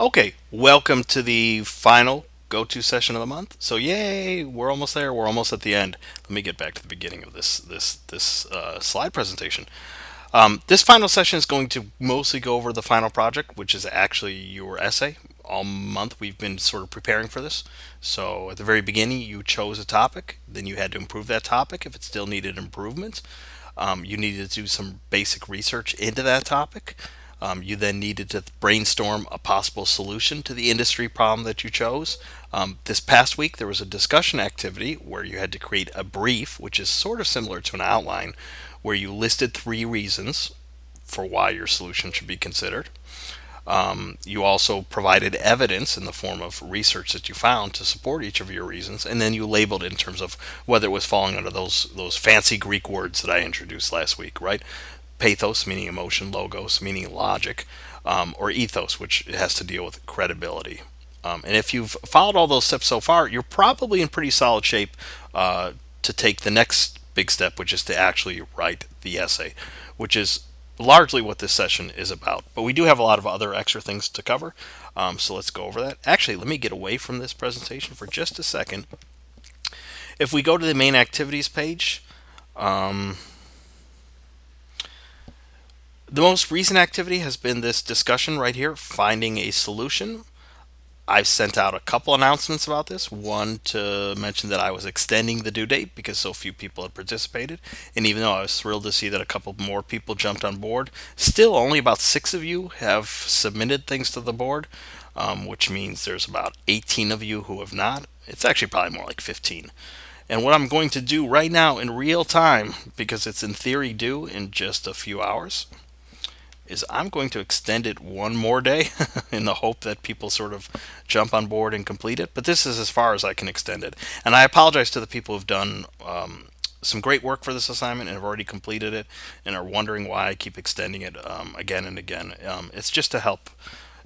Okay, welcome to the final go-to session of the month. So yay, we're almost there. We're almost at the end. Let me get back to the beginning of this slide presentation. This final session is going to mostly go over the final project, which is actually your essay. All month we've been sort of preparing for this. So at the very beginning, you chose a topic, then you had to improve that topic if it still needed improvement. You needed to do some basic research into that topic. You then needed to brainstorm a possible solution to the industry problem that you chose. This past week, there was a discussion activity where you had to create a brief, which is sort of similar to an outline, where you listed three reasons for why your solution should be considered. You also provided evidence in the form of research that you found to support each of your reasons, and then you labeled it in terms of whether it was falling under those fancy Greek words that I introduced last week, right? Pathos, meaning emotion; logos, meaning logic; or ethos, which has to deal with credibility. And if you've followed all those steps so far, you're probably in pretty solid shape to take the next big step, which is to actually write the essay, which is largely what this session is about. But we do have a lot of other extra things to cover, so let's go over that. Actually, let me get away from this presentation for just a second. If we go to the main activities page, the most recent activity has been this discussion right here, finding a solution. I've sent out a couple announcements about this. One to mention that I was extending the due date because so few people had participated. And even though I was thrilled to see that a couple more people jumped on board, still only about six of you have submitted things to the board, which means there's about 18 of you who have not. It's actually probably more like 15. And what I'm going to do right now in real time, because it's in theory due in just a few hours, is I'm going to extend it one more day in the hope that people sort of jump on board and complete it. But this is as far as I can extend it. And I apologize to the people who've done some great work for this assignment and have already completed it and are wondering why I keep extending it again and again. It's just to help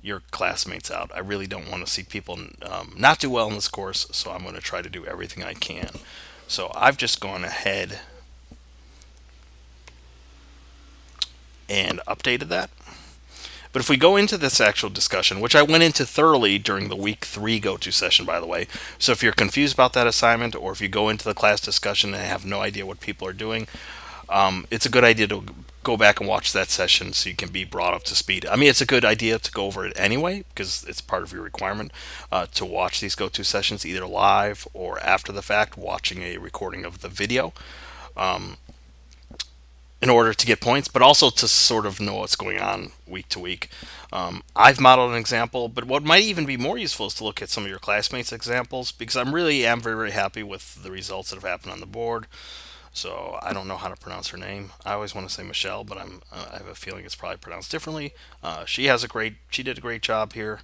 your classmates out. I really don't want to see people not do well in this course, so I'm going to try to do everything I can. So I've just gone ahead and updated that. But if we go into this actual discussion, which I went into thoroughly during the week 3 go to session, by the way, so if you're confused about that assignment or if you go into the class discussion and have no idea what people are doing, it's a good idea to go back and watch that session so you can be brought up to speed. I mean, it's a good idea to go over it anyway because it's part of your requirement to watch these go to sessions either live or after the fact, watching a recording of the video in order to get points, but also to sort of know what's going on week to week. I've modeled an example, but what might even be more useful is to look at some of your classmates' examples because I'm really am very, very happy with the results that have happened on the board. So I don't know how to pronounce her name. I always want to say Michelle, but I have a feeling it's probably pronounced differently. She did a great job here,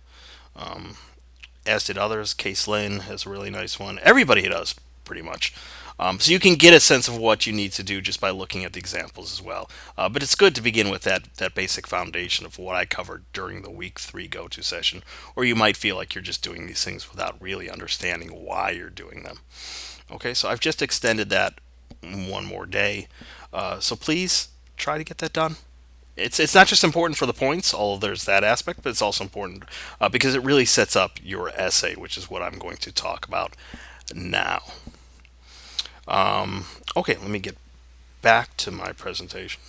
as did others. Case Lynn has a really nice one. Everybody does pretty much. So you can get a sense of what you need to do just by looking at the examples as well. But it's good to begin with that basic foundation of what I covered during the week 3 go-to session, or you might feel like you're just doing these things without really understanding why you're doing them. Okay, so I've just extended that one more day. So please try to get that done. It's not just important for the points, although there's that aspect, but it's also important because it really sets up your essay, which is what I'm going to talk about now. Okay, let me get back to my presentation.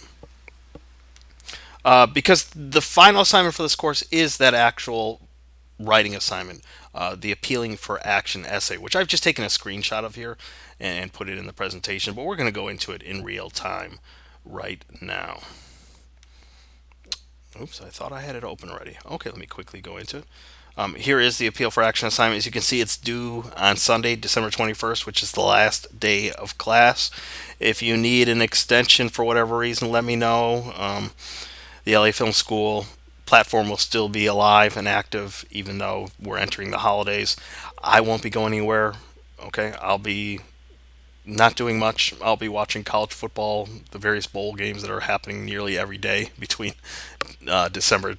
Because the final assignment for this course is that actual writing assignment, the appealing for action essay, which I've just taken a screenshot of here and put it in the presentation, but we're going to go into it in real time right now. Oops, I thought I had it open already. Okay, let me quickly go into it. Here is the appeal for action assignment. As you can see, it's due on Sunday, December 21st, which is the last day of class. If you need an extension for whatever reason, let me know. The LA Film School platform will still be alive and active, even though we're entering the holidays. I won't be going anywhere. Okay, I'll be not doing much. I'll be watching college football, the various bowl games that are happening nearly every day between December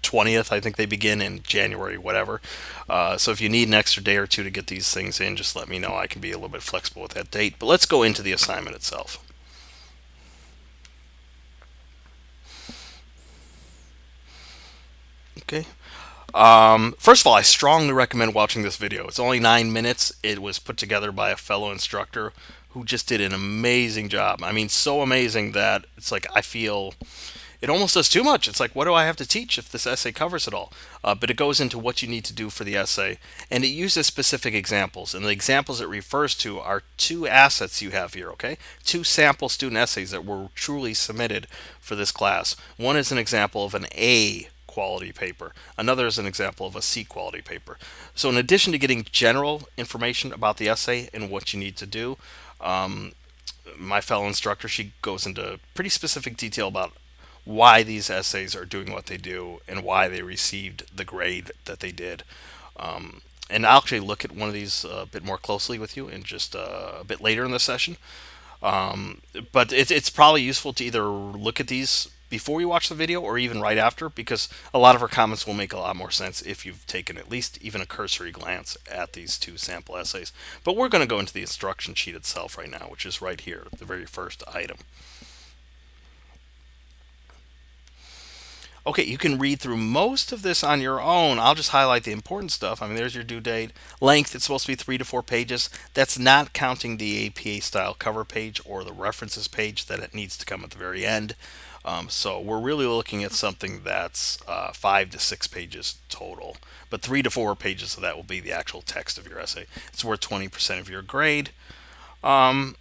20th, I think they begin, in January, whatever. So if you need an extra day or two to get these things in, just let me know. I can be a little bit flexible with that date. But let's go into the assignment itself. Okay. First of all, I strongly recommend watching this video. It's only 9 minutes. It was put together by a fellow instructor who just did an amazing job. I mean, so amazing that it's like I feel it almost does too much. It's like, what do I have to teach if this essay covers it all? But it goes into what you need to do for the essay, and it uses specific examples. And the examples it refers to are two assets you have here, okay? Two sample student essays that were truly submitted for this class. One is an example of an A quality paper. Another is an example of a C quality paper. So in addition to getting general information about the essay and what you need to do, my fellow instructor, she goes into pretty specific detail about why these essays are doing what they do and why they received the grade that they did. And I'll actually look at one of these a bit more closely with you in just a bit later in the session. But it's probably useful to either look at these before you watch the video or even right after, because a lot of her comments will make a lot more sense if you've taken at least even a cursory glance at these two sample essays. But we're going to go into the instruction sheet itself right now, which is right here, the very first item. Okay, you can read through most of this on your own. I'll just highlight the important stuff. I mean, there's your due date. Length, it's supposed to be 3 to 4 pages. That's not counting the APA style cover page or the references page that it needs to come at the very end. So we're really looking at something that's 5 to 6 pages total. But 3 to 4 pages of that will be the actual text of your essay. It's worth 20% of your grade. And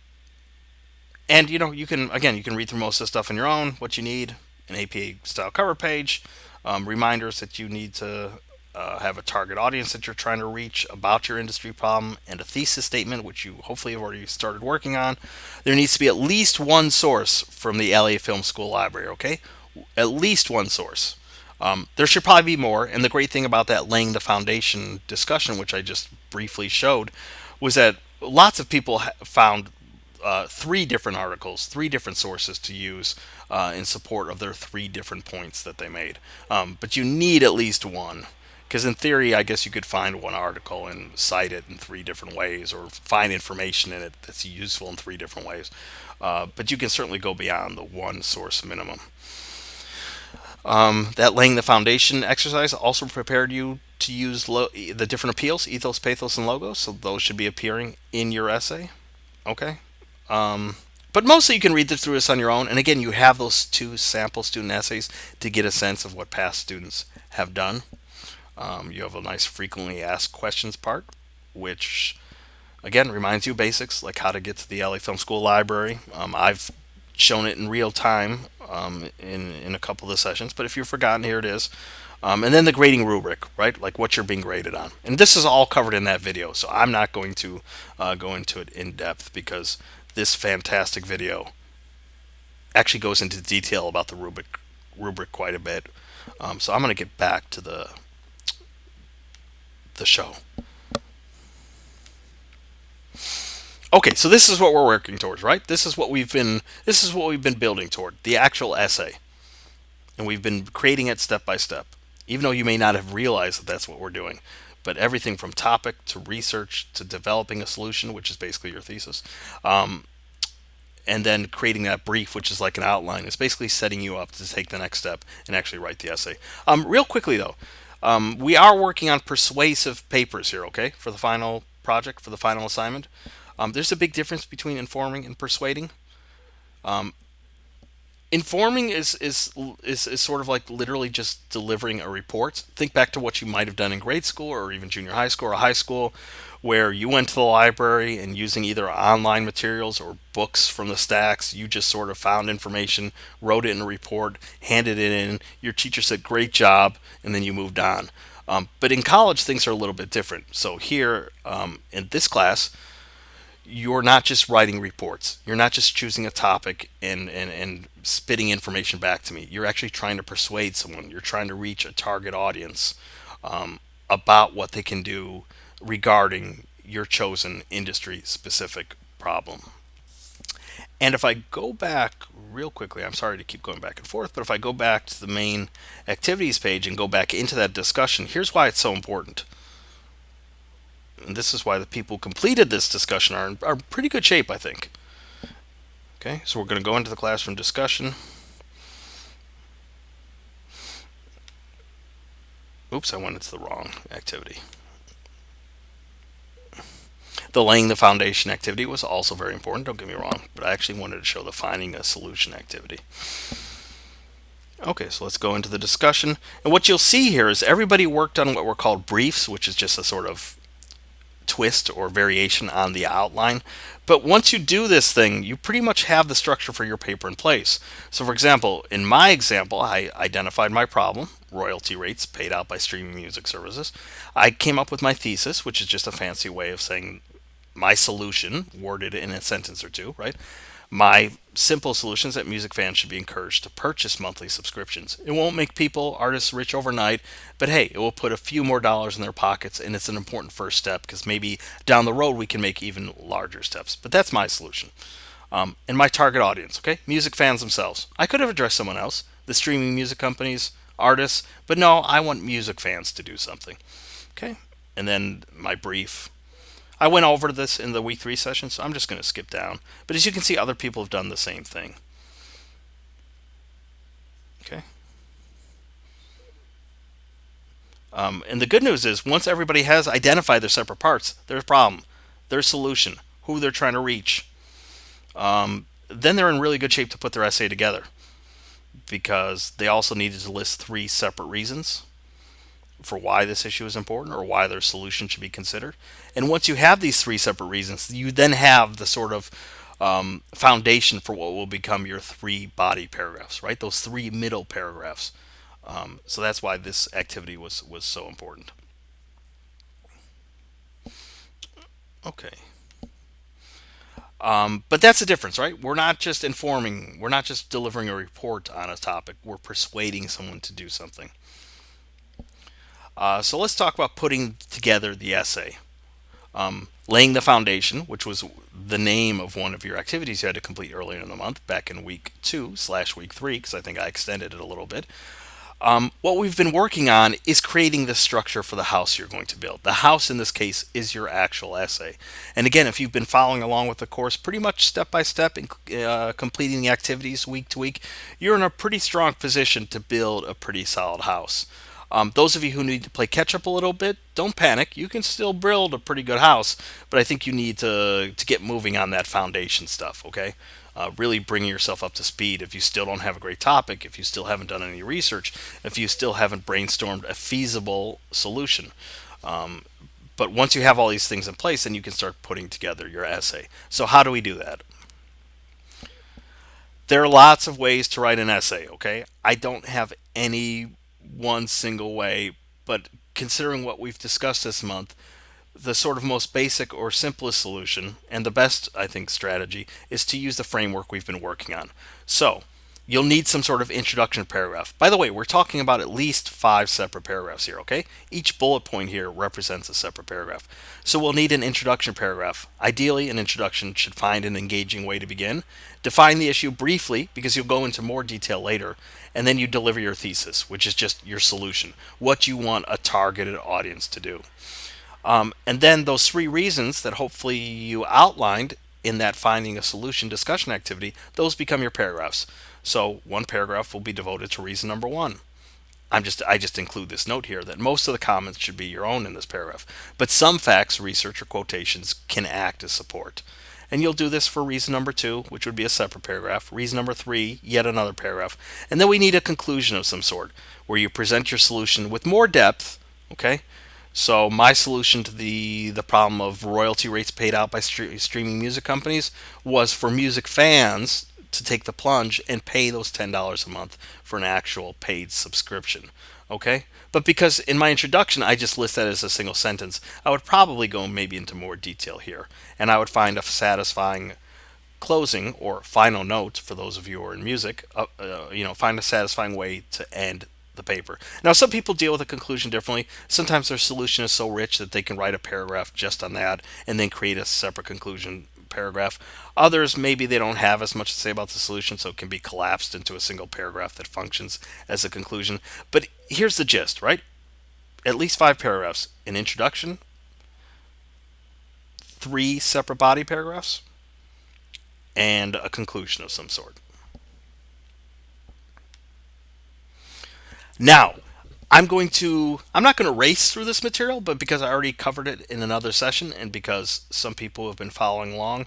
you can again you can read through most of the stuff on your own. What you need: an APA style cover page, reminders that you need to have a target audience that you're trying to reach about your industry problem, and a thesis statement, which you hopefully have already started working on. There needs to be at least one source from the LA Film School Library. Okay, at least one source. There should probably be more. And the great thing about that laying the foundation discussion, which I just briefly showed, was that lots of people found three different articles, three different sources to use in support of their three different points that they made. But you need at least one. Because in theory, I guess you could find one article and cite it in three different ways, or find information in it that's useful in three different ways. But you can certainly go beyond the one source minimum. That laying the foundation exercise also prepared you to use the different appeals, ethos, pathos, and logos. So those should be appearing in your essay. Okay. But mostly you can read through this on your own. And again, you have those two sample student essays to get a sense of what past students have done. You have a nice frequently asked questions part, which again reminds you basics like how to get to the LA Film School Library. I've shown it in real time in a couple of the sessions, but if you've forgotten, here it is. And then the grading rubric, right? Like what you're being graded on. And this is all covered in that video, so I'm not going to go into it in depth because this fantastic video actually goes into detail about the rubric quite a bit. So I'm going to get back to the show. Okay, so this is what we're working towards, right? This is what we've been building toward, the actual essay. And we've been creating it step by step, even though you may not have realized that that's what we're doing. But everything from topic to research to developing a solution, which is basically your thesis, and then creating that brief, which is like an outline, is basically setting you up to take the next step and actually write the essay. Real quickly, though, we are working on persuasive papers here, okay, for the final project, for the final assignment. There's a big difference between informing and persuading. Informing is sort of like literally just delivering a report. Think back to what you might have done in grade school or even junior high school or high school, where you went to the library and using either online materials or books from the stacks, you just sort of found information, wrote it in a report, handed it in. Your teacher said, "Great job," and then you moved on. But in college, things are a little bit different. So here in this class, you're not just writing reports. You're not just choosing a topic and spitting information back to me. You're actually trying to persuade someone. You're trying to reach a target audience about what they can do regarding your chosen industry specific problem. And if I go back real quickly, I'm sorry to keep going back and forth, but if I go back to the main activities page and go back into that discussion, here's why it's so important. And this is why the people who completed this discussion are in pretty good shape, I think. Okay, so we're going to go into the classroom discussion. Oops, I went into the wrong activity. The laying the foundation activity was also very important, don't get me wrong, but I actually wanted to show the finding a solution activity. Okay, so let's go into the discussion. And what you'll see here is everybody worked on what were called briefs, which is just a sort of twist or variation on the outline. But once you do this thing, you pretty much have the structure for your paper in place. So, for example, in my example, I identified my problem, royalty rates paid out by streaming music services. I came up with my thesis, which is just a fancy way of saying my solution, worded in a sentence or two, right? My simple solution is that music fans should be encouraged to purchase monthly subscriptions. It won't make people, artists, rich overnight, but hey, it will put a few more dollars in their pockets, and it's an important first step because maybe down the road we can make even larger steps. But that's my solution. And my target audience, okay? Music fans themselves. I could have addressed someone else, the streaming music companies, artists, but no, I want music fans to do something, okay? And then my brief. I went over this in the week 3 session, so I'm just going to skip down. But as you can see, other people have done the same thing. Okay. And the good news is, once everybody has identified their separate parts, their problem, their solution, who they're trying to reach, then they're in really good shape to put their essay together. Because they also needed to list 3 separate reasons for why this issue is important or why their solution should be considered. And once you have these 3 separate reasons, you then have the sort of foundation for what will become your 3 body paragraphs, right? Those 3 middle paragraphs. So that's why this activity was so important. Okay. But that's the difference, right? We're not just informing, we're not just delivering a report on a topic, we're persuading someone to do something. So let's talk about putting together the essay. Laying the foundation, which was the name of one of your activities you had to complete earlier in the month, back in week 2/week 3, because I think I extended it a little bit. What we've been working on is creating the structure for the house you're going to build. The house in this case is your actual essay. And again, if you've been following along with the course pretty much step by step and completing the activities week to week, you're in a pretty strong position to build a pretty solid house. Those of you who need to play catch up a little bit, don't panic. You can still build a pretty good house, but I think you need to get moving on that foundation stuff, okay? Really bringing yourself up to speed if you still don't have a great topic, if you still haven't done any research, if you still haven't brainstormed a feasible solution. But once you have all these things in place, then you can start putting together your essay. So, how do we do that? There are lots of ways to write an essay, okay? I don't have any one single way, but considering what we've discussed this month, the sort of most basic or simplest solution, and the best, I think, strategy, is to use the framework we've been working on. So, you'll need some sort of introduction paragraph. By the way, we're talking about at least 5 separate paragraphs here, okay? Each bullet point here represents a separate paragraph. So, we'll need an introduction paragraph. Ideally, an introduction should find an engaging way to begin. Define the issue briefly, because you'll go into more detail later, and then you deliver your thesis, which is just your solution, what you want a targeted audience to do. And then those 3 reasons that hopefully you outlined in that finding a solution discussion activity, those become your paragraphs. So one paragraph will be devoted to reason number 1. I just include this note here that most of the comments should be your own in this paragraph, but some facts, research, or quotations can act as support. And you'll do this for reason number 2, which would be a separate paragraph. Reason number 3, yet another paragraph. And then we need a conclusion of some sort, where you present your solution with more depth, okay? So my solution to the problem of royalty rates paid out by streaming music companies was for music fans to take the plunge and pay those $10 a month for an actual paid subscription. Okay? But because in my introduction I just list that as a single sentence, I would probably go maybe into more detail here. And I would find a satisfying closing or final note for those of you who are in music, find a satisfying way to end the paper. Now, some people deal with the conclusion differently. Sometimes their solution is so rich that they can write a paragraph just on that and then create a separate conclusion paragraph. Others, maybe they don't have as much to say about the solution, so it can be collapsed into a single paragraph that functions as a conclusion. But here's the gist, right? At least 5 paragraphs. An introduction, 3 separate body paragraphs, and a conclusion of some sort. Now, I'm not going to race through this material, but because I already covered it in another session and because some people who have been following along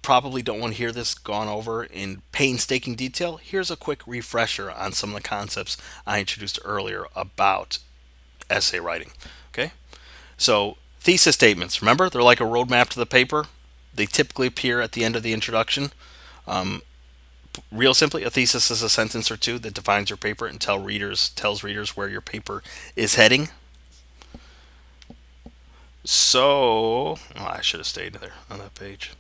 probably don't want to hear this gone over in painstaking detail, here's a quick refresher on some of the concepts I introduced earlier about essay writing. Okay? So, thesis statements, remember, they're like a roadmap to the paper. They typically appear at the end of the introduction. Real simply, a thesis is a sentence or two that defines your paper and tells readers where your paper is heading. So, I should have stayed there on that page.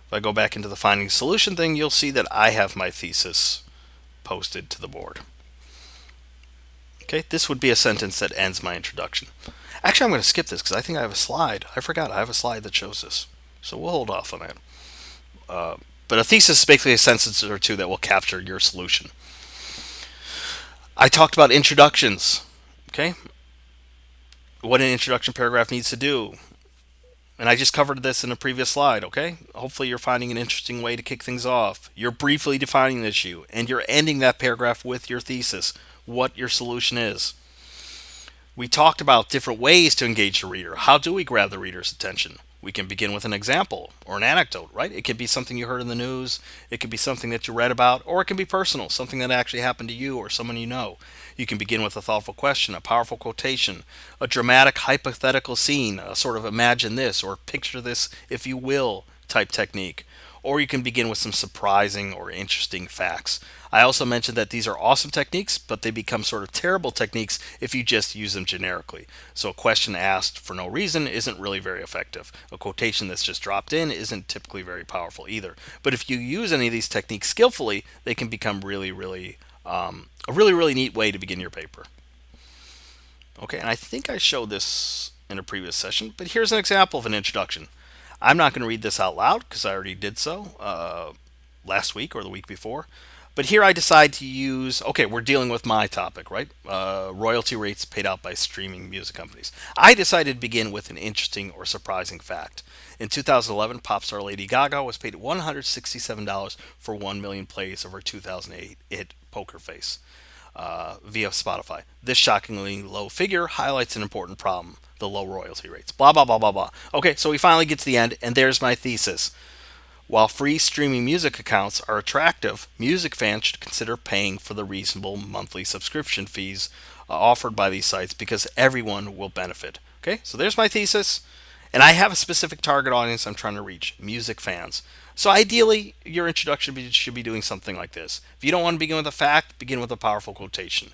If I go back into the finding solution thing, you'll see that I have my thesis posted to the board. Okay, this would be a sentence that ends my introduction. Actually, I'm going to skip this because I think I have a slide. I forgot I have a slide that shows this. So we'll hold off on that. But a thesis is basically a sentence or two that will capture your solution. I talked about introductions. Okay, what an introduction paragraph needs to do. And I just covered this in a previous slide, okay? Hopefully you're finding an interesting way to kick things off. You're briefly defining the issue, and you're ending that paragraph with your thesis, what your solution is. We talked about different ways to engage the reader. How do we grab the reader's attention? We can begin with an example or an anecdote, right? It could be something you heard in the news, it could be something that you read about, or it can be personal, something that actually happened to you or someone you know. You can begin with a thoughtful question, a powerful quotation, a dramatic hypothetical scene, a sort of imagine this or picture this, if you will, type technique. Or you can begin with some surprising or interesting facts. I also mentioned that these are awesome techniques, but they become sort of terrible techniques if you just use them generically. So a question asked for no reason isn't really very effective. A quotation that's just dropped in isn't typically very powerful either. But if you use any of these techniques skillfully, they can become a really neat way to begin your paper. Okay, and I think I showed this in a previous session, but here's an example of an introduction. I'm not going to read this out loud because I already did so last week or the week before. But here I decide to use, okay, we're dealing with my topic, right? Royalty rates paid out by streaming music companies. I decided to begin with an interesting or surprising fact. In 2011, pop star Lady Gaga was paid $167 for 1 million plays of her 2008 hit Poker Face via Spotify. This shockingly low figure highlights an important problem: the low royalty rates. Blah, blah, blah, blah, blah. Okay, so we finally get to the end, and there's my thesis. While free streaming music accounts are attractive, music fans should consider paying for the reasonable monthly subscription fees offered by these sites because everyone will benefit. Okay, so there's my thesis. And I have a specific target audience I'm trying to reach: music fans. So ideally, your introduction should be doing something like this. If you don't want to begin with a fact, begin with a powerful quotation,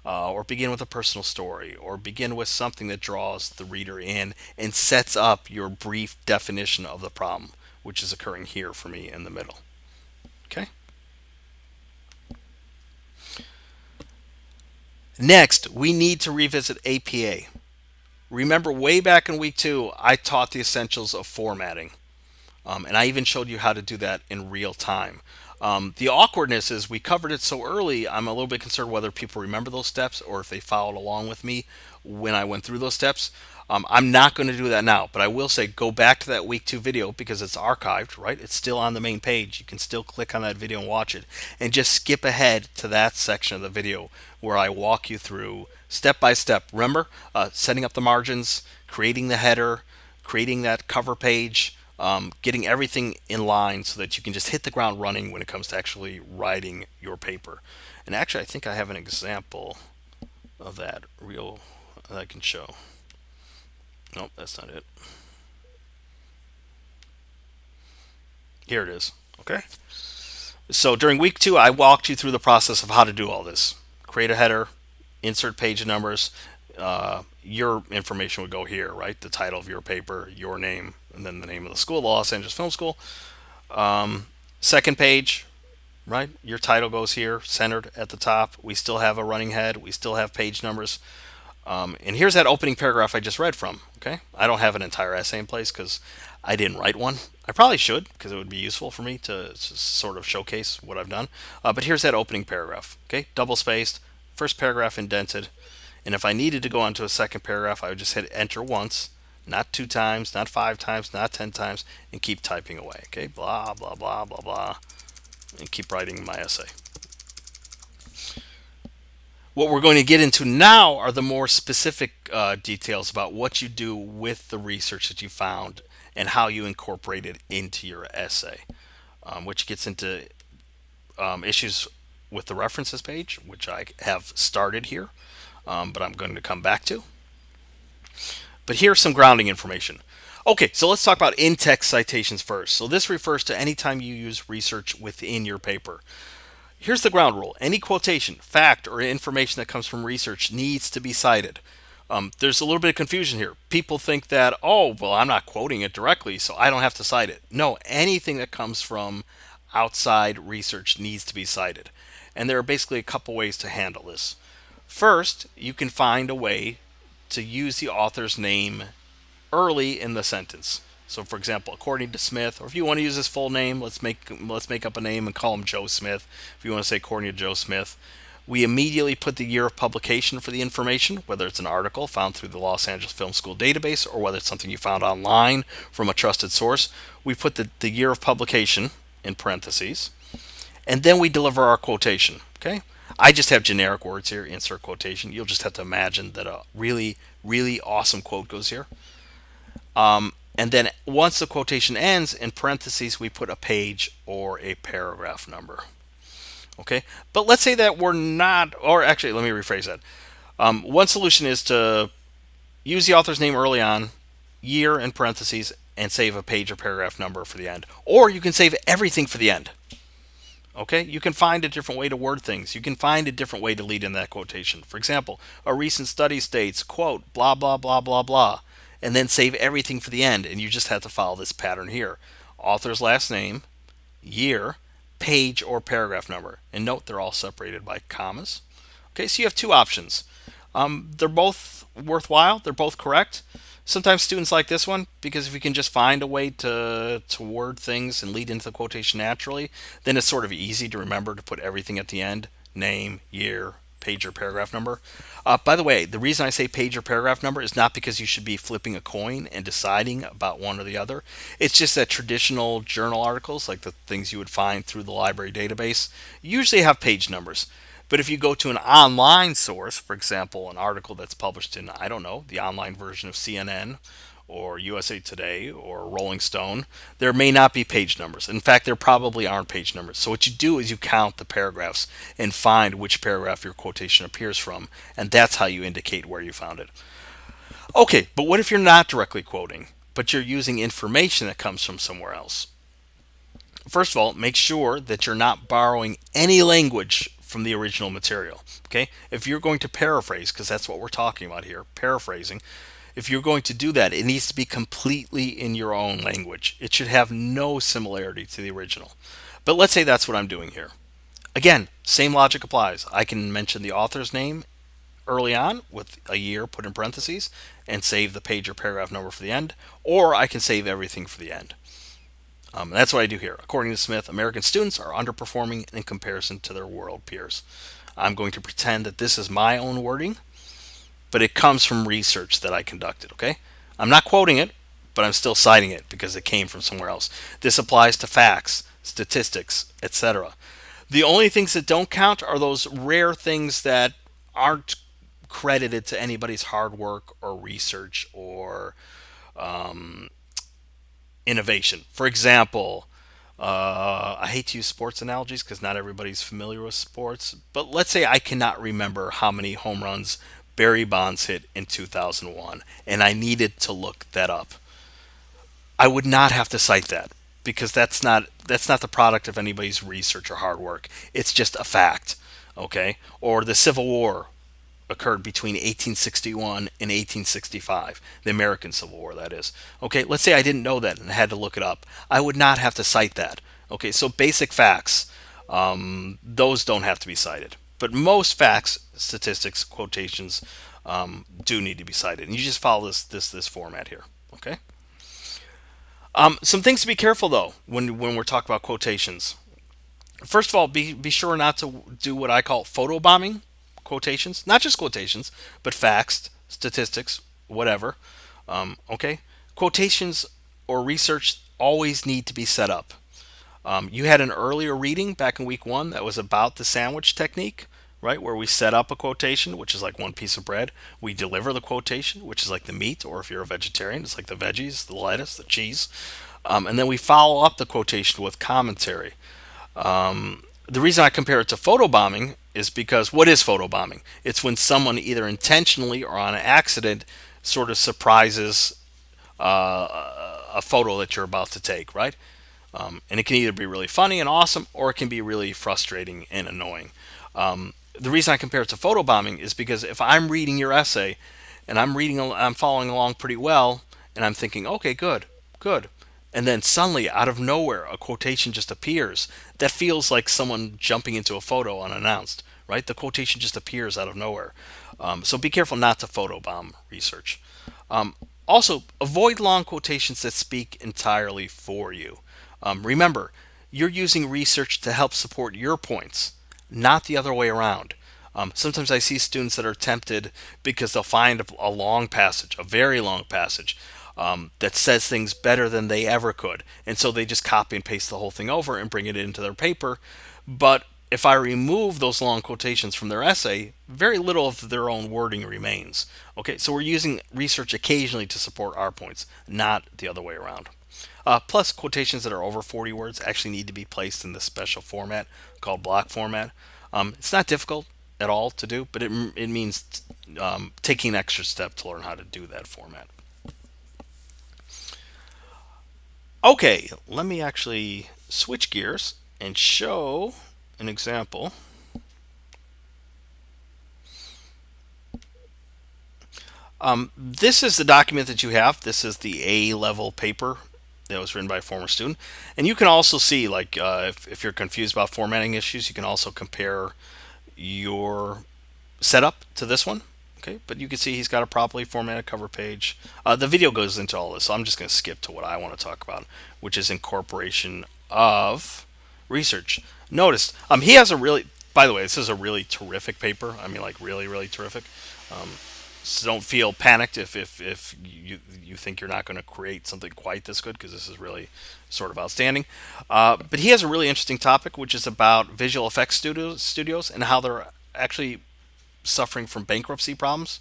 or begin with a personal story, or begin with something that draws the reader in and sets up your brief definition of the problem, which is occurring here for me in the middle. Okay? Next, we need to revisit APA. Remember, way back in week 2, I taught the essentials of formatting. And I even showed you how to do that in real time. The awkwardness is we covered it so early, I'm a little bit concerned whether people remember those steps or if they followed along with me when I went through those steps. I'm not going to do that now, but I will say go back to that week 2 video because it's archived, right? It's still on the main page. You can still click on that video and watch it. And just skip ahead to that section of the video where I walk you through step by step. Remember, setting up the margins, creating the header, creating that cover page, getting everything in line so that you can just hit the ground running when it comes to actually writing your paper. And actually, I think I have an example of that that I can show. Nope, that's not it. Here it is. Okay. So during week 2, I walked you through the process of how to do all this. Create a header, insert page numbers. Your information would go here, right? The title of your paper, your name, and then the name of the school, the Los Angeles Film School. Second page, right? Your title goes here, centered at the top. We still have a running head. We still have page numbers. And here's that opening paragraph I just read from. Okay, I don't have an entire essay in place because I didn't write one. I probably should because it would be useful for me to sort of showcase what I've done. But here's that opening paragraph. Okay, double spaced, first paragraph indented. And if I needed to go on to a second paragraph, I would just hit enter once, not 2 times, not 5 times, not 10 times, and keep typing away. Okay, blah, blah, blah, blah, blah, and keep writing my essay. What we're going to get into now are the more specific details about what you do with the research that you found and how you incorporate it into your essay, which gets into issues with the references page, which I have started here, but I'm going to come back to. But here's some grounding information. Okay, so let's talk about in-text citations first. So this refers to any time you use research within your paper. Here's the ground rule. Any quotation, fact, or information that comes from research needs to be cited. There's a little bit of confusion here. People think that, oh, well, I'm not quoting it directly, so I don't have to cite it. No, anything that comes from outside research needs to be cited. And there are basically a couple ways to handle this. First, you can find a way to use the author's name early in the sentence. So, for example, according to Smith, or if you want to use his full name, let's make up a name and call him Joe Smith. If you want to say according to Joe Smith, we immediately put the year of publication for the information, whether it's an article found through the Los Angeles Film School database or whether it's something you found online from a trusted source. We put the year of publication in parentheses, and then we deliver our quotation. Okay, I just have generic words here, insert quotation. You'll just have to imagine that a really, really awesome quote goes here. And then once the quotation ends, in parentheses, we put a page or a paragraph number. Okay, but let's say that we're not, or actually, let me rephrase that. One solution is to use the author's name early on, year in parentheses, and save a page or paragraph number for the end. Or you can save everything for the end. Okay, you can find a different way to word things. You can find a different way to lead in that quotation. For example, a recent study states, quote, blah, blah, blah, blah, blah, and then save everything for the end. And you just have to follow this pattern here. Author's last name, year, page or paragraph number. And note they're all separated by commas. Okay, so you have two options. They're both worthwhile. They're both correct. Sometimes students like this one because if you can just find a way to word things and lead into the quotation naturally, then it's sort of easy to remember to put everything at the end: name, year, page or paragraph number. By the way, the reason I say page or paragraph number is not because you should be flipping a coin and deciding about one or the other. It's just that traditional journal articles, like the things you would find through the library database, usually have page numbers. But if you go to an online source, for example, an article that's published in, I don't know, the online version of CNN or USA Today or Rolling Stone, there may not be page numbers. In fact, there probably aren't page numbers. So what you do is you count the paragraphs and find which paragraph your quotation appears from, and that's how you indicate where you found it. Okay, but what if you're not directly quoting, but you're using information that comes from somewhere else? First of all, make sure that you're not borrowing any language from the original material. Okay? If you're going to paraphrase, because that's what we're talking about here, paraphrasing, if you're going to do that, it needs to be completely in your own language. It should have no similarity to the original. But let's say that's what I'm doing here. Again, same logic applies. I can mention the author's name early on with a year put in parentheses and save the page or paragraph number for the end, or I can save everything for the end. That's what I do here. According to Smith, American students are underperforming in comparison to their world peers. I'm going to pretend that this is my own wording, but it comes from research that I conducted, okay? I'm not quoting it, but I'm still citing it because it came from somewhere else. This applies to facts, statistics, etc. The only things that don't count are those rare things that aren't credited to anybody's hard work or research or innovation. For example, I hate to use sports analogies because not everybody's familiar with sports, but let's say I cannot remember how many home runs Barry Bonds hit in 2001, and I needed to look that up. I would not have to cite that because that's not the product of anybody's research or hard work. It's just a fact, okay? Or the Civil War occurred between 1861 and 1865, the American Civil War, that is. Okay, let's say I didn't know that and had to look it up. I would not have to cite that. Okay, so basic facts, those don't have to be cited. But most facts, statistics, quotations do need to be cited. And you just follow this format here. Okay. Some things to be careful though when we're talking about quotations. First of all, be sure not to do what I call photobombing quotations, not just quotations, but facts, statistics, whatever. Okay, quotations or research always need to be set up. You had an earlier reading back in week one that was about the sandwich technique. right? Where we set up a quotation, which is like one piece of bread. We deliver the quotation, which is like the meat, or if you're a vegetarian, it's like the veggies, the lettuce, the cheese. And then we follow up the quotation with commentary. The reason I compare it to photobombing is because what is photobombing? It's when someone either intentionally or on accident sort of surprises a photo that you're about to take, right? And it can either be really funny and awesome, or it can be really frustrating and annoying. The reason I compare it to photobombing is because if I'm reading your essay and I'm following along pretty well, and I'm thinking, okay, good, good, and then suddenly out of nowhere a quotation just appears, that feels like someone jumping into a photo unannounced, right? The quotation just appears out of nowhere. So be careful not to photobomb research. Also, avoid long quotations that speak entirely for you. Remember, you're using research to help support your points, not the other way around. Sometimes I see students that are tempted because they'll find a long passage, a very long passage, that says things better than they ever could. And so they just copy and paste the whole thing over and bring it into their paper. But if I remove those long quotations from their essay, very little of their own wording remains. Okay, so we're using research occasionally to support our points, not the other way around. Plus, quotations that are over 40 words actually need to be placed in this special format called block format. It's not difficult at all to do, but it means taking an extra step to learn how to do that format. Okay, let me actually switch gears and show an example. This is the document that you have. This is the A level paper that was written by a former student. And you can also see, like, if you're confused about formatting issues, you can also compare your setup to this one. Okay, but you can see he's got a properly formatted cover page. The video goes into all this, so I'm just going to skip to what I want to talk about, which is incorporation of research. Notice, he has a really, by the way, this is a really terrific paper. I mean, like, really, really terrific. So don't feel panicked if you think you're not going to create something quite this good, because this is really sort of outstanding. But he has a really interesting topic, which is about visual effects studios and how they're actually suffering from bankruptcy problems.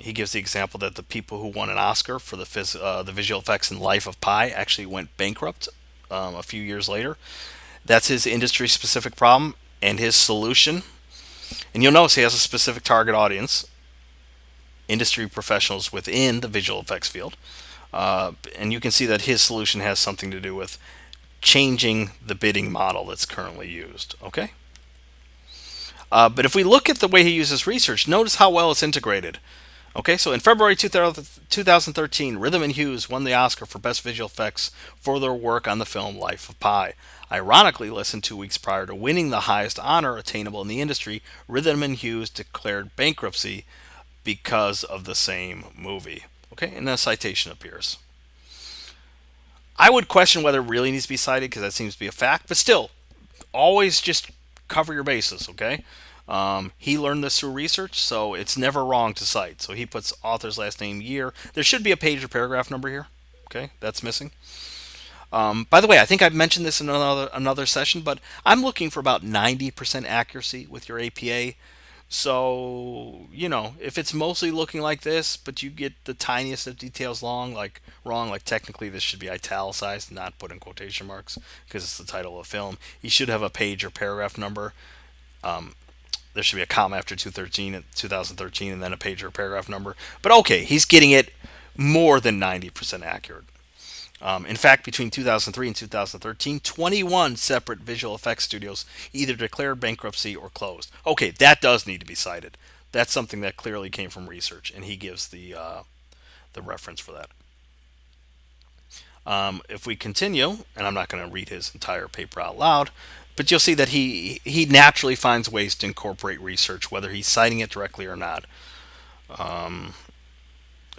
He gives the example that the people who won an Oscar for the visual effects in Life of Pi actually went bankrupt a few years later. That's his industry specific problem and his solution. And you'll notice he has a specific target audience, industry professionals within the visual effects field. And you can see that his solution has something to do with changing the bidding model that's currently used. Okay? But if we look at the way he uses research, notice how well it's integrated. Okay, so in February 2013, Rhythm and Hughes won the Oscar for Best Visual Effects for their work on the film Life of Pi. Ironically, less than 2 weeks prior to winning the highest honor attainable in the industry, Rhythm and Hughes declared bankruptcy because of the same movie. Okay, and then a citation appears. I would question whether it really needs to be cited because that seems to be a fact, but still, always just cover your bases, okay? He learned this through research, so it's never wrong to cite. So he puts author's last name, year. There should be a page or paragraph number here. Okay, that's missing. By the way, I think I've mentioned this in another session, but I'm looking for about 90% accuracy with your APA. So, if it's mostly looking like this, but you get the tiniest of details wrong, like technically this should be italicized, not put in quotation marks, because it's the title of the film. You should have a page or paragraph number. There should be a comma after 2013, and then a page or paragraph number. But okay, he's getting it more than 90% accurate. In fact, between 2003 and 2013, 21 separate visual effects studios either declared bankruptcy or closed. Okay, that does need to be cited. That's something that clearly came from research, and he gives the reference for that. If we continue, and I'm not going to read his entire paper out loud, but you'll see that he naturally finds ways to incorporate research, whether he's citing it directly or not.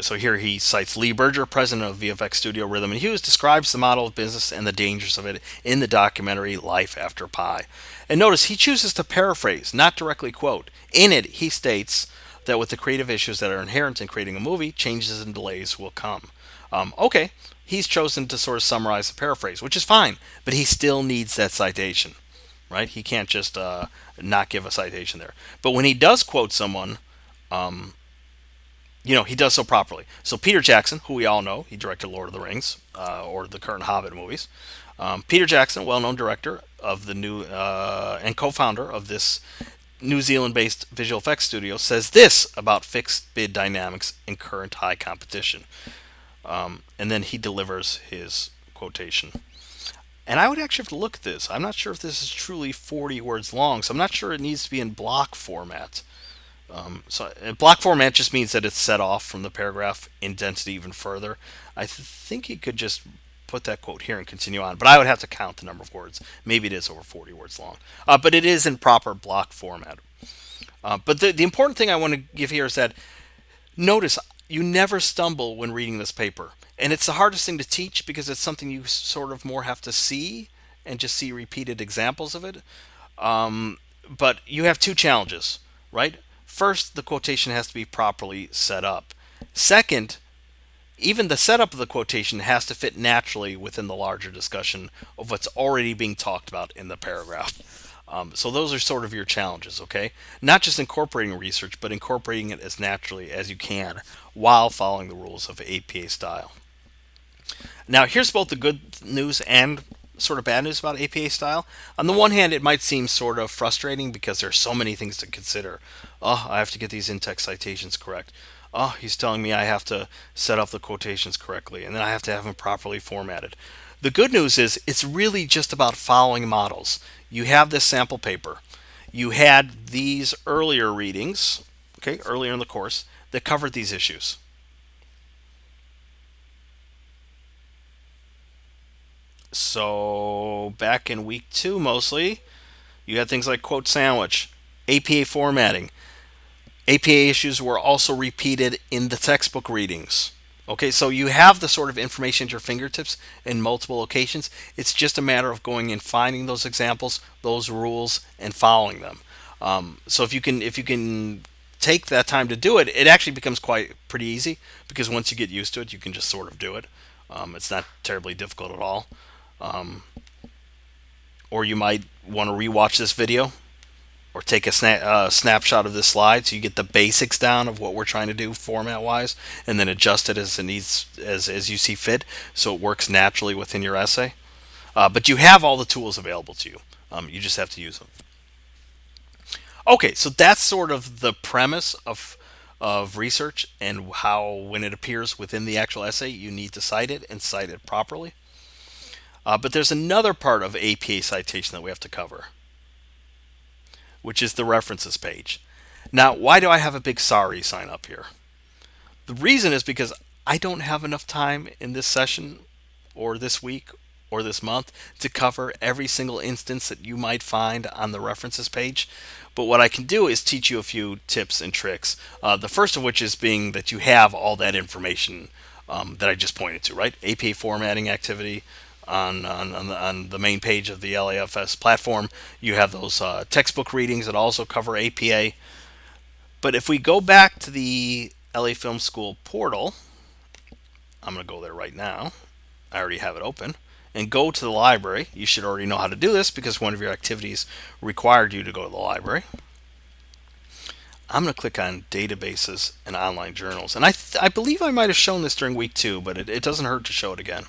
So here he cites Lee Berger, president of VFX studio Rhythm and Hughes, describes the model of business and the dangers of it in the documentary Life After Pi. And notice he chooses to paraphrase, not directly quote. In it, he states that with the creative issues that are inherent in creating a movie, changes and delays will come. Okay, he's chosen to sort of summarize the paraphrase, which is fine, but he still needs that citation. right? He can't just not give a citation there. But when he does quote someone, he does so properly. So Peter Jackson, who we all know, he directed Lord of the Rings or the current Hobbit movies. Peter Jackson, well-known director of the new and co-founder of this New Zealand-based visual effects studio, says this about fixed bid dynamics in current high competition. And then he delivers his quotation. And I would actually have to look at this. I'm not sure if this is truly 40 words long, so I'm not sure it needs to be in block format. So block format just means that it's set off from the paragraph, indented even further. I think you could just put that quote here and continue on, but I would have to count the number of words. Maybe it is over 40 words long, but it is in proper block format. But the important thing I want to give here is that notice you never stumble when reading this paper. And it's the hardest thing to teach because it's something you sort of more have to see and just see repeated examples of it. But you have two challenges, right? First, the quotation has to be properly set up. Second, even the setup of the quotation has to fit naturally within the larger discussion of what's already being talked about in the paragraph. So those are sort of your challenges, okay? Not just incorporating research, but incorporating it as naturally as you can while following the rules of APA style. Now, here's both the good news and sort of bad news about APA style. On the one hand, it might seem sort of frustrating because there's so many things to consider. Oh, I have to get these in-text citations correct. Oh, he's telling me I have to set up the quotations correctly, and then I have to have them properly formatted. The good news is it's really just about following models. You have this sample paper. You had these earlier readings, okay, earlier in the course, that covered these issues. So back in week two, mostly, you had things like quote sandwich, APA formatting. APA issues were also repeated in the textbook readings. Okay, so you have the sort of information at your fingertips in multiple locations. It's just a matter of going and finding those examples, those rules, and following them. So if you can take that time to do it, it actually becomes quite pretty easy because once you get used to it, you can just sort of do it. It's not terribly difficult at all. Um, or you might want to rewatch this video or take a snapshot of this slide so you get the basics down of what we're trying to do format wise, and then adjust it as it needs as you see fit so it works naturally within your essay. But you have all the tools available to you. You just have to use them. Okay, so that's sort of the premise of research and how when it appears within the actual essay you need to cite it and cite it properly. But there's another part of APA citation that we have to cover, which is the references page. Now, why do I have a big sorry sign up here? The reason is because I don't have enough time in this session or this week or this month to cover every single instance that you might find on the references page. But what I can do is teach you a few tips and tricks. The first of which is being that you have all that information that I just pointed to, right? APA formatting activity, on the main page of the LAFS platform. You have those textbook readings that also cover APA. But if we go back to the LA Film School portal, I'm going to go there right now. I already have it open. And go to the library. You should already know how to do this because one of your activities required you to go to the library. I'm going to click on databases and online journals. And I believe I might have shown this during week two, but it doesn't hurt to show it again.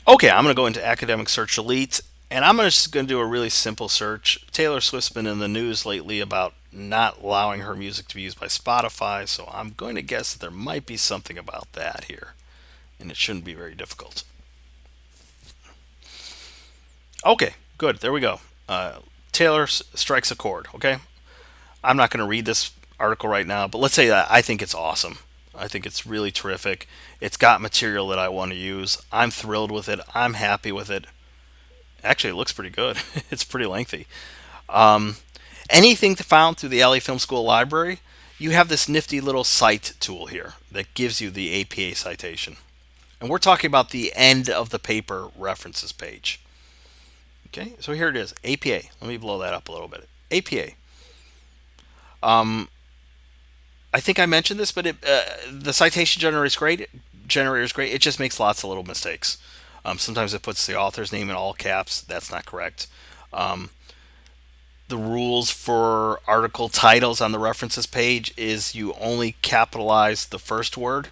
Okay, I'm going to go into Academic Search Elite, and I'm just going to do a really simple search. Taylor Swift's been in the news lately about not allowing her music to be used by Spotify, so I'm going to guess that there might be something about that here, and it shouldn't be very difficult. Okay, good. There we go. Taylor strikes a chord, okay? I'm not going to read this article right now, but let's say that I think it's awesome. I think it's really terrific. It's got material that I want to use. I'm thrilled with it. I'm happy with it. Actually, it looks pretty good. It's pretty lengthy. Um, Anything found through the LA Film School library, you have this nifty little cite tool here that gives you the APA citation. And we're talking about the end of the paper references page. Okay, so here it is, APA. Let me blow that up a little bit. APA. I think I mentioned this, but the citation generator is great. It just makes lots of little mistakes. Sometimes it puts the author's name in all caps. That's not correct. The rules for article titles on the references page is you only capitalize the first word.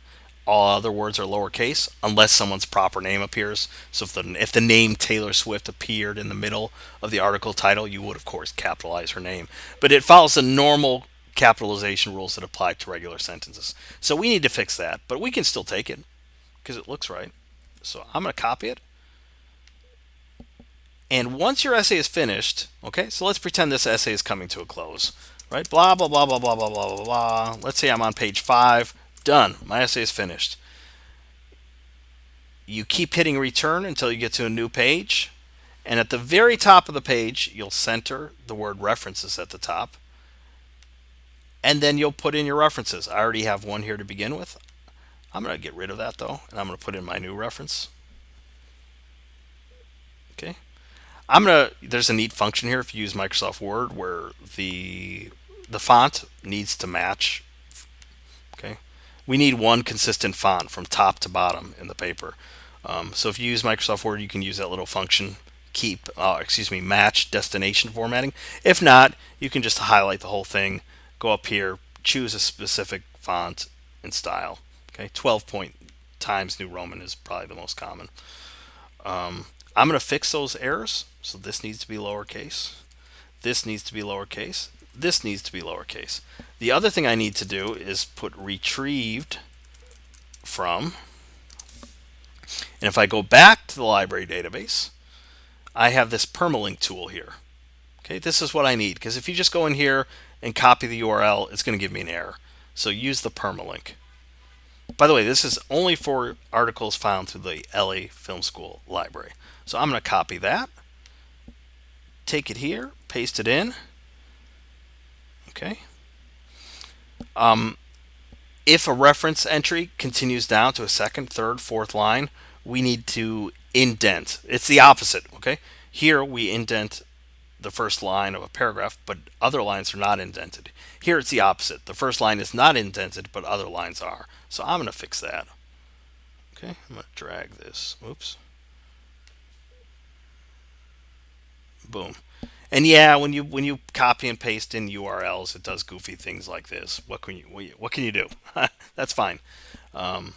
All other words are lowercase unless someone's proper name appears. So if the name Taylor Swift appeared in the middle of the article title, you would of course capitalize her name. But it follows the normal capitalization rules that apply to regular sentences. So we need to fix that, but we can still take it because it looks right. So I'm going to copy it. And once your essay is finished, okay, so let's pretend this essay is coming to a close, right? Blah, blah, blah, blah, blah, blah, blah, blah, blah. Let's say I'm on page 5. Done. My essay is finished. You keep hitting return until you get to a new page. And at the very top of the page, you'll center the word references at the top. And then you'll put in your references. I already have one here to begin with. I'm going to get rid of that though, and I'm going to put in my new reference. Okay. There's a neat function here if you use Microsoft Word where the font needs to match. Okay, we need one consistent font from top to bottom in the paper. So if you use Microsoft Word, you can use that little function, match destination formatting. If not, you can just highlight the whole thing, go up here, choose a specific font and style. Okay, 12 point Times New Roman is probably the most common. I'm going to fix those errors. So this needs to be lowercase. This needs to be lowercase. This needs to be lowercase. The other thing I need to do is put retrieved from. And if I go back to the library database, I have this permalink tool here. Okay, this is what I need because if you just go in here and copy the URL, it's going to give me an error. So use the permalink. By the way, this is only for articles found through the LA Film School library. So I'm going to copy that, take it here, paste it in. Okay. If a reference entry continues down to a second, third, fourth line, we need to indent. It's the opposite. Okay. Here we indent the first line of a paragraph, but other lines are not indented. Here it's the opposite. The first line is not indented, but other lines are. So I'm going to fix that. Okay. I'm going to drag this. Oops. Boom. And yeah, when you copy and paste in URLs, it does goofy things like this. What can you do? That's fine. But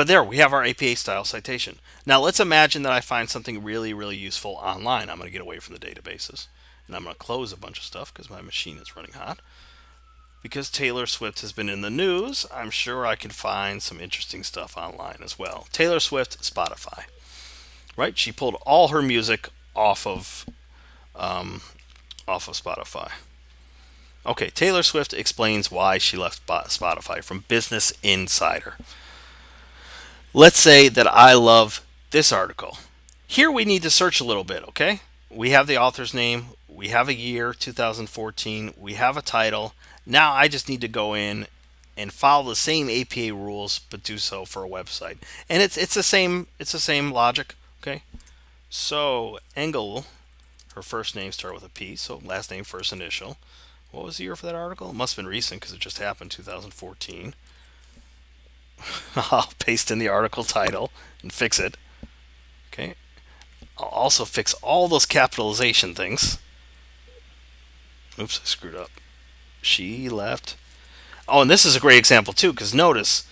there we have our APA style citation. Now let's imagine that I find something really really useful online. I'm going to get away from the databases, and I'm going to close a bunch of stuff because my machine is running hot. Because Taylor Swift has been in the news, I'm sure I can find some interesting stuff online as well. Taylor Swift, Spotify. Right? She pulled all her music off of Spotify. Okay, Taylor Swift explains why she left Spotify from Business Insider. Let's say that I love this article. Here we need to search a little bit, okay? We have the author's name, we have a year, 2014, we have a title. Now I just need to go in and follow the same APA rules, but do so for a website. And it's the same logic, okay? So Engel, her first name started with a P, so last name first initial. What was the year for that article? It must have been recent because it just happened, 2014. I'll paste in the article title and fix it. Okay. I'll also fix all those capitalization things. Oops, I screwed up. She left. Oh, and this is a great example too, because notice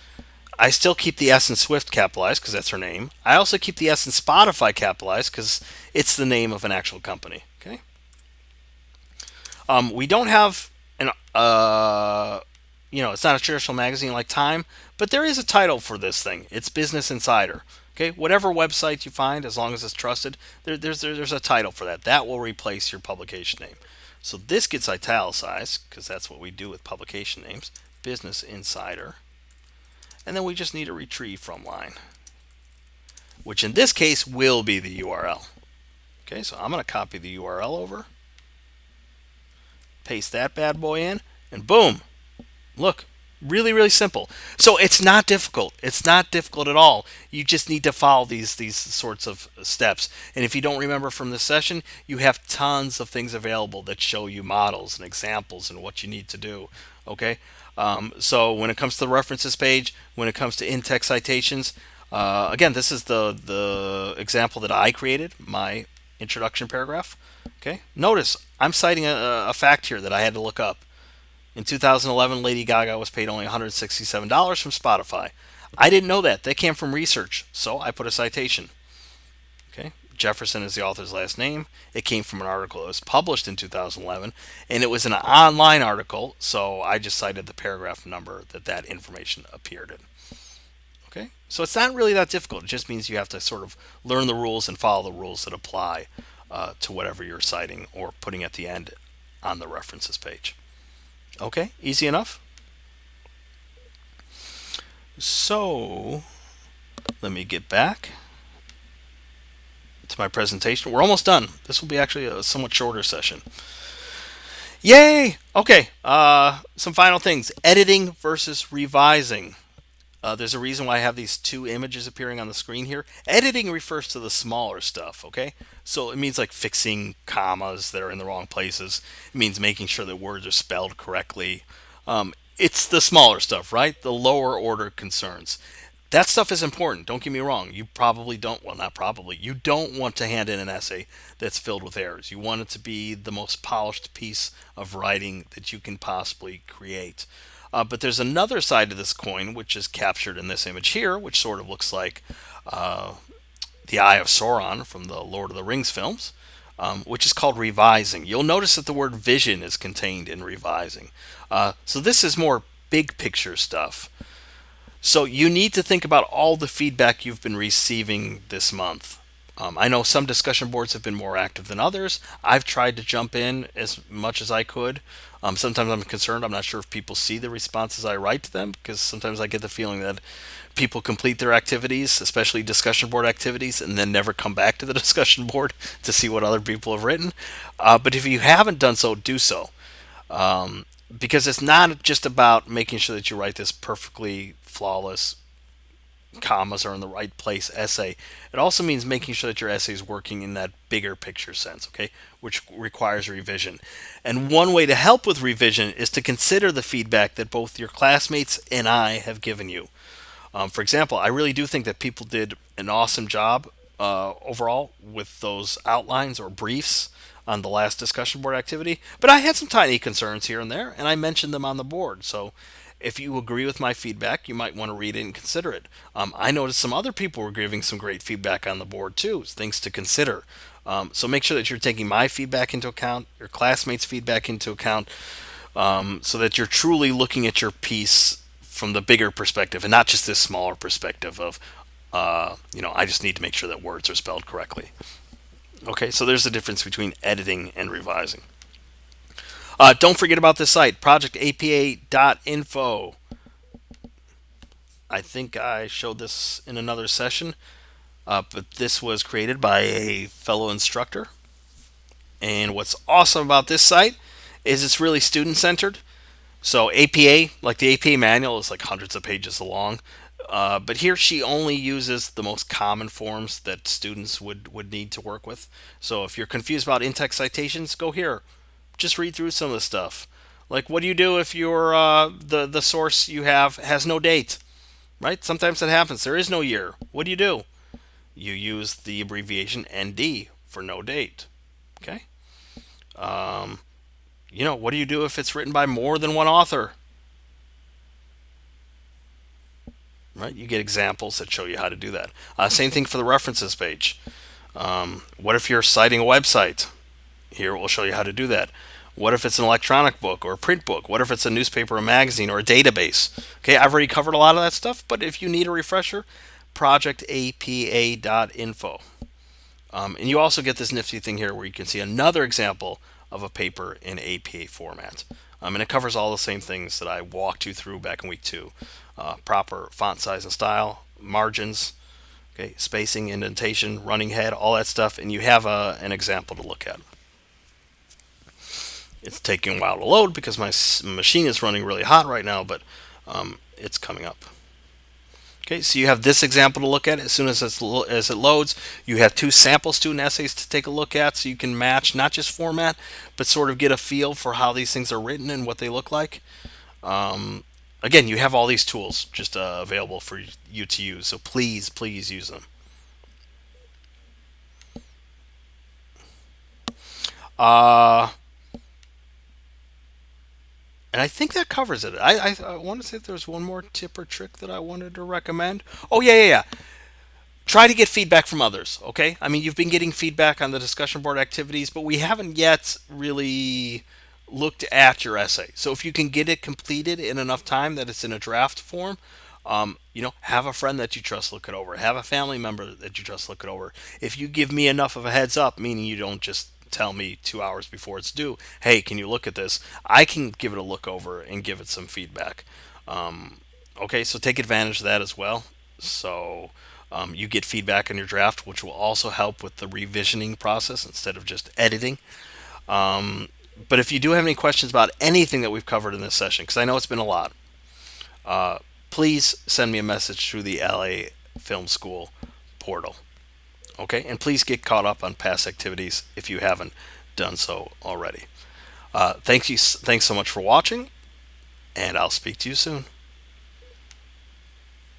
I still keep the S in Swift capitalized because that's her name. I also keep the S in Spotify capitalized because it's the name of an actual company. Okay. We don't have an it's not a traditional magazine like Time, but there is a title for this thing. It's Business Insider. Okay, whatever website you find, as long as it's trusted, there's a title for that. That will replace your publication name. So this gets italicized because that's what we do with publication names. Business Insider. And then we just need a retrieve from line, which in this case will be the URL. Okay, so I'm going to copy the URL over, paste that bad boy in, and boom. Look, really, really simple. So it's not difficult. It's not difficult at all. You just need to follow these sorts of steps. And if you don't remember from this session, you have tons of things available that show you models and examples and what you need to do. Okay. So when it comes to the references page, when it comes to in-text citations, Again, this is the example that I created, my introduction paragraph. Okay, notice I'm citing a fact here that I had to look up. In 2011, Lady Gaga was paid only $167 from Spotify. I didn't know that. That came from research, so I put a citation. Okay, Jefferson is the author's last name. It came from an article that was published in 2011, and it was an online article, so I just cited the paragraph number that information appeared in. Okay, so it's not really that difficult. It just means you have to sort of learn the rules and follow the rules that apply to whatever you're citing or putting at the end on the references page. Okay, easy enough. So let me get back to my presentation. We're almost done. This will be actually a somewhat shorter session. Yay! Okay, some final things. Editing versus revising. There's a reason why I have these two images appearing on the screen here. Editing refers to the smaller stuff, okay? So it means like fixing commas that are in the wrong places. It means making sure that words are spelled correctly. It's the smaller stuff, right? The lower order concerns. That stuff is important. Don't get me wrong. You probably don't, well, not probably, you don't want to hand in an essay that's filled with errors. You want it to be the most polished piece of writing that you can possibly create. But there's another side to this coin, which is captured in this image here, which sort of looks like the Eye of Sauron from the Lord of the Rings films, which is called revising. You'll notice that the word vision is contained in revising. So this is more big picture stuff. So you need to think about all the feedback you've been receiving this month. I know some discussion boards have been more active than others. I've tried to jump in as much as I could. Sometimes I'm concerned. I'm not sure if people see the responses I write to them because sometimes I get the feeling that people complete their activities, especially discussion board activities, and then never come back to the discussion board to see what other people have written. But if you haven't done so, do so. Because it's not just about making sure that you write this perfectly flawless, commas are in the right place essay. It also means making sure that your essay is working in that bigger picture sense, okay, which requires revision. And one way to help with revision is to consider the feedback that both your classmates and I have given you. For example, I really do think that people did an awesome job overall with those outlines or briefs on the last discussion board activity, but I had some tiny concerns here and there, and I mentioned them on the board. So if you agree with my feedback, you might want to read it and consider it. I noticed some other people were giving some great feedback on the board too, things to consider. So make sure that you're taking my feedback into account, your classmates' feedback into account, so that you're truly looking at your piece from the bigger perspective and not just this smaller perspective of, I just need to make sure that words are spelled correctly. Okay, so there's the difference between editing and revising. Don't forget about this site, projectapa.info. I think I showed this in another session, but this was created by a fellow instructor. And what's awesome about this site is it's really student centered. So APA, like the APA manual, is like hundreds of pages long. But here she only uses the most common forms that students would need to work with. So if you're confused about in-text citations, go here. Just read through some of the stuff. Like, what do you do if your the source you have has no date? Right? Sometimes that happens. There is no year. What do? You use the abbreviation ND for no date. Okay. What do you do if it's written by more than one author? Right? You get examples that show you how to do that. Same thing for the references page. What if you're citing a website? Here we'll show you how to do that. What if it's an electronic book or a print book? What if it's a newspaper, a magazine, or a database? Okay, I've already covered a lot of that stuff, but if you need a refresher, projectapa.info. And you also get this nifty thing here where you can see another example of a paper in APA format. And it covers all the same things that I walked you through back in week 2. Proper font size and style, margins, okay, spacing, indentation, running head, all that stuff, and you have an example to look at. It's taking a while to load because my machine is running really hot right now, but it's coming up. Okay, so you have this example to look at. As soon as it loads, you have 2 sample student essays to take a look at, so you can match not just format, but sort of get a feel for how these things are written and what they look like. Again, you have all these tools just available for you to use. So please, please use them. Uh, and I think that covers it. I want to say if there's one more tip or trick that I wanted to recommend. Oh, yeah, yeah, yeah. Try to get feedback from others, okay? I mean, you've been getting feedback on the discussion board activities, but we haven't yet really looked at your essay. So if you can get it completed in enough time that it's in a draft form, have a friend that you trust look it over. Have a family member that you trust look it over. If you give me enough of a heads up, meaning you don't just tell me 2 hours before it's due, hey, can you look at this? I can give it a look over and give it some feedback. Okay, so take advantage of that as well. So you get feedback on your draft, which will also help with the revisioning process instead of just editing. But if you do have any questions about anything that we've covered in this session, because I know it's been a lot, please send me a message through the LA Film School portal. Okay, and please get caught up on past activities if you haven't done so already. Thanks so much for watching, and I'll speak to you soon.